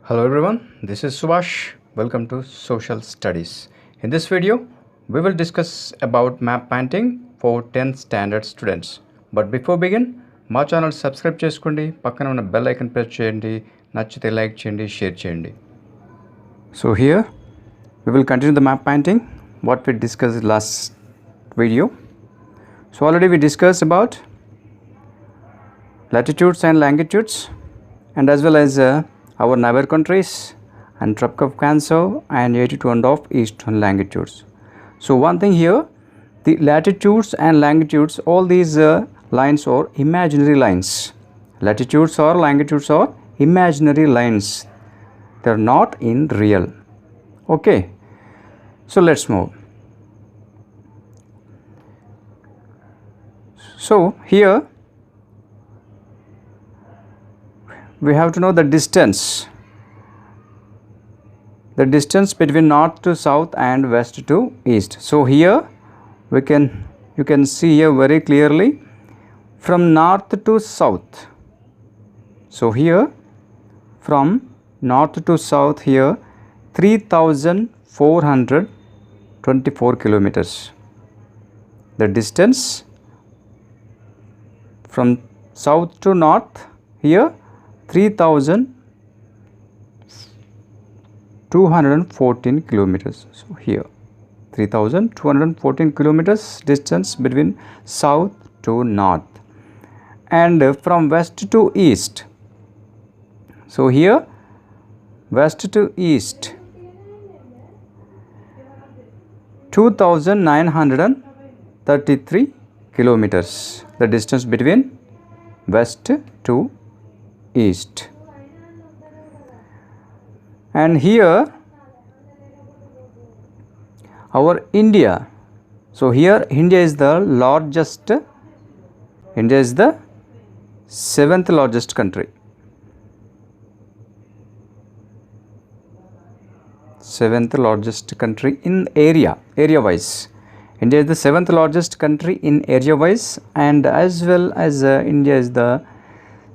Hello everyone, this is Subhash. Welcome to Social Studies. In this video, we will discuss about map painting for 10th standard students. But before begin, మా channel subscribe చేసుకోండి, పక్కన ఉన్న bell icon press చేయండి, నచ్చితే like చేయండి, share చేయండి. So here we will continue the map painting what we discussed last video. So already we discussed about latitudes and longitudes and as well as our neighbor countries and Tropic of Cancer and 82.5 eastern longitudes. So one thing here, the latitudes and longitudes, all these lines are imaginary lines. Latitudes or longitudes are imaginary lines. They are not in real. Okay. So let's move. So here we have to know the distance between north to south and west to east. So here you can see here very clearly from north to south. So here from north to south here 3424 kilometers. The distance from south to north here 3214 kilometers. So here 3214 kilometers distance between south to north, and from west to east. So here west to east 2933 kilometers, the distance between west to east. And here our India. So here India is the largest, India is the 7th largest country. 7th largest country in area wise. India is the 7th largest country in area wise, and as well as India is the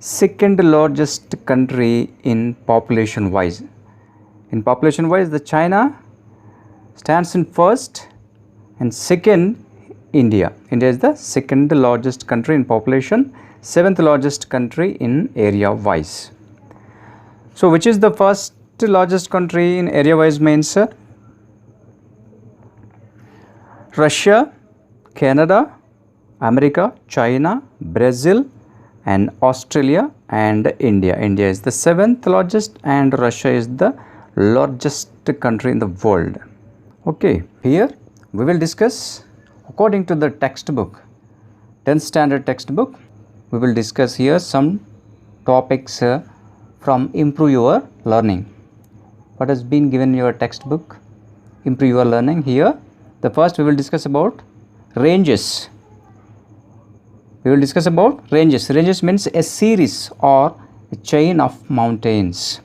2nd largest country in population wise. In population wise, the China stands in first, and second India. India is the 2nd largest country in population, 7th largest country in area wise. So which is the first largest country in area wise means Russia, Canada, America, China, Brazil and Australia and India. India is the 7th largest and Russia is the largest country in the world. Okay, here we will discuss according to the textbook, 10th standard textbook. We will discuss here some topics from Improve Your Learning. What has been given in your textbook? Improve Your Learning. Here the first we will discuss about ranges. We will discuss about ranges. Ranges means a series or a chain of mountains.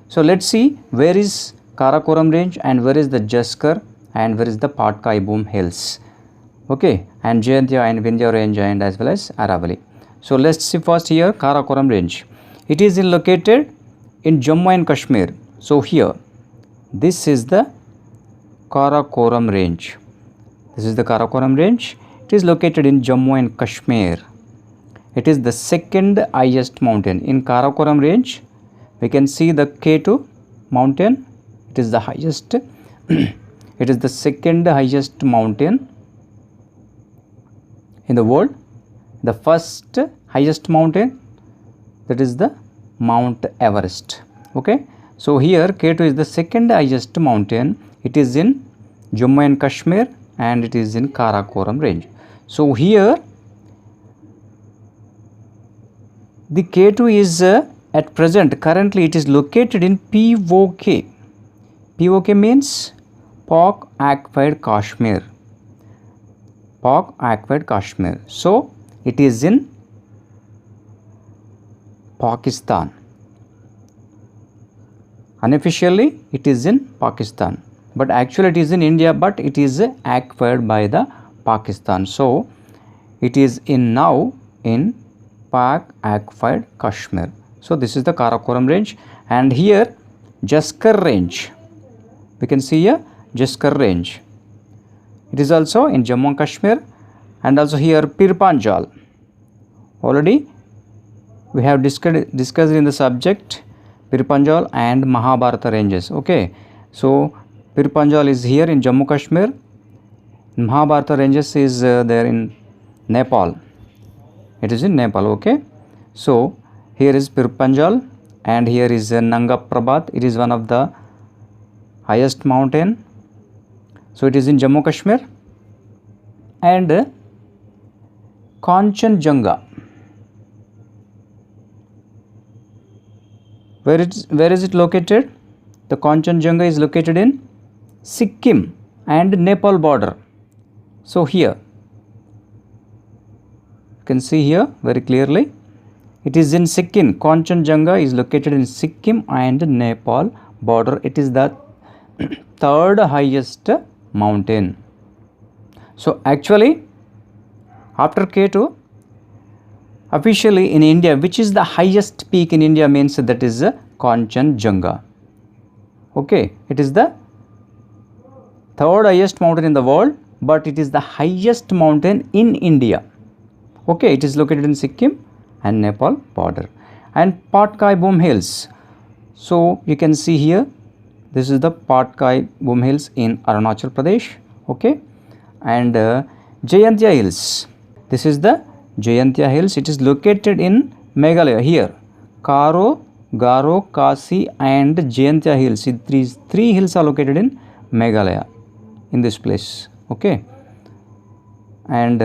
So let's see where is Karakoram range and where is the Jaskar and where is the Patkay Boom hills. Okay, and Jayantia and Vindhya range and as well as Aravali. So let's see first here Karakoram range. It is located in Jammu and Kashmir. So here this is the Karakoram range. This is the Karakoram range. It is located in Jammu and Kashmir. It is the 2nd highest mountain in Karakoram range. We can see the K2 mountain. It is the highest. It is the 2nd highest mountain in the world. The first highest mountain, that is the Mount Everest. Okay. So here K2 is the 2nd highest mountain. It is in Jammu and Kashmir and it is in Karakoram range. So here the K2 is at present currently it is located in POK. POK means Pak Occupied Kashmir. Pak Occupied Kashmir. So it is in Pakistan. Unofficially it is in Pakistan, but actually it is in India, but it is occupied by the Pakistan. So it is in now in Pak occupied Kashmir. So this is the Karakoram range, and here Jaskar range. We can see here Jaskar range. It is also in Jammu and Kashmir, and also here Pir Panjal. Already we have discussed in the subject Pir Panjal and Mahabharata ranges. Okay, so Pir Panjal is here in Jammu Kashmir. Mahabharata ranges is there in Nepal. It is in Nepal. Okay, so here is Pir Panjal and here is Nanga Parbat. It is one of the highest mountain. So it is in Jammu Kashmir. And Kanchenjunga. Where is it located? The Kanchenjunga is located in Sikkim and Nepal border. So here you can see here very clearly, it is in Sikkim. Kanchenjunga is located in Sikkim and Nepal border. It is the third highest mountain. So actually after K2, officially in India, which is the highest peak in India means that is Kanchenjunga. Okay, it is the third highest mountain in the world, but it is the highest mountain in India. Okay, it is located in Sikkim and Nepal border. And Patkai Boom Hills. So you can see here, this is the Patkai Boom Hills in Arunachal Pradesh. Okay, and Jayantia Hills. This is the Jayantia Hills. It is located in Meghalaya. Here Karo, Garo, Kasi and Jayantia Hills. These three hills are located in Meghalaya, in this place. Okay, and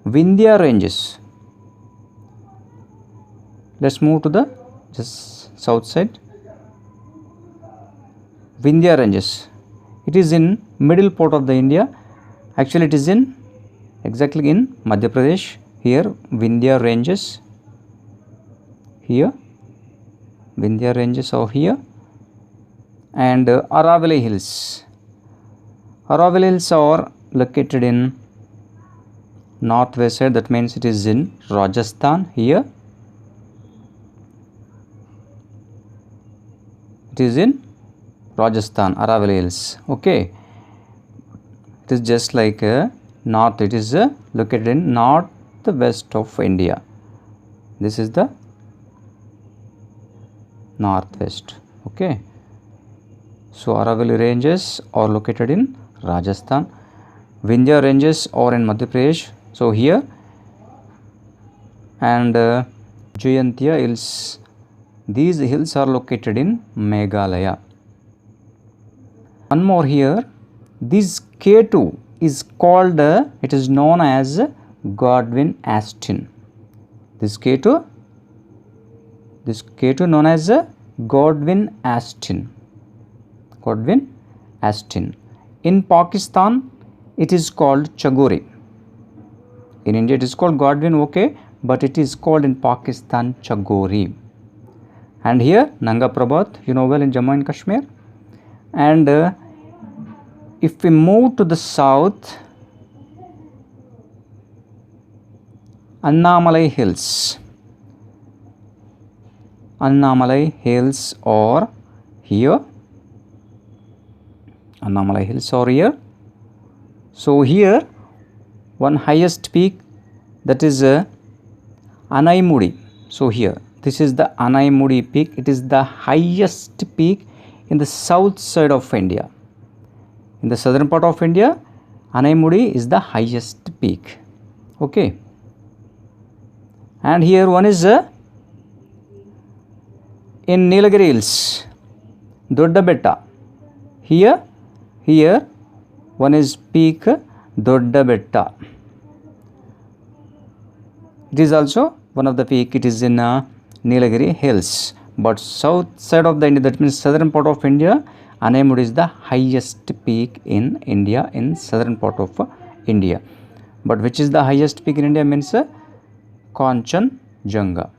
Vindhya ranges. Let's move to the just south side. Vindhya ranges. It is in middle part of the India. Actually it is in exactly in Madhya Pradesh. Here Vindhya ranges. Here Vindhya ranges are here. And Aravalli Hills. Aravalli Hills are located in northwest side. That means it is in Rajasthan. Here it is in Rajasthan, Aravalli Hills. Okay, it is just like north. It is located in northwest of India. This is the northwest. Okay, so Aravalli ranges are located in Rajasthan. Vindhya ranges are in Madhya Pradesh. So here, and Jayantia Hills. These hills are located in Meghalaya. One more here. This K2 is called, it is known as Godwin Austen. This K2 known as Godwin Austen. Godwin Austen. In Pakistan, it is called Chagori. In India, it is called Godwin, okay, but it is called in Pakistan Chagori. And here Nanga Parbat, you know well, in Jammu and Kashmir. And if we move to the south, Annamalai Hills. Annamalai Hills are here. Annamalai Hills are here. So here one highest peak, that is Anaimudi. So here this is the Anaimudi peak. It is the highest peak in the south side of India. In the southern part of India, Anaimudi is the highest peak. Okay, and here one is in Nilagiri Hills, Doddabetta. Here one is peak Doddabetta. It is also one of the peak. It is in Nilagiri Hills, but south side of the India, that means southern part of India, Anaimudi is the highest peak in India, in southern part of India. But which is the highest peak in India means Kanchenjunga.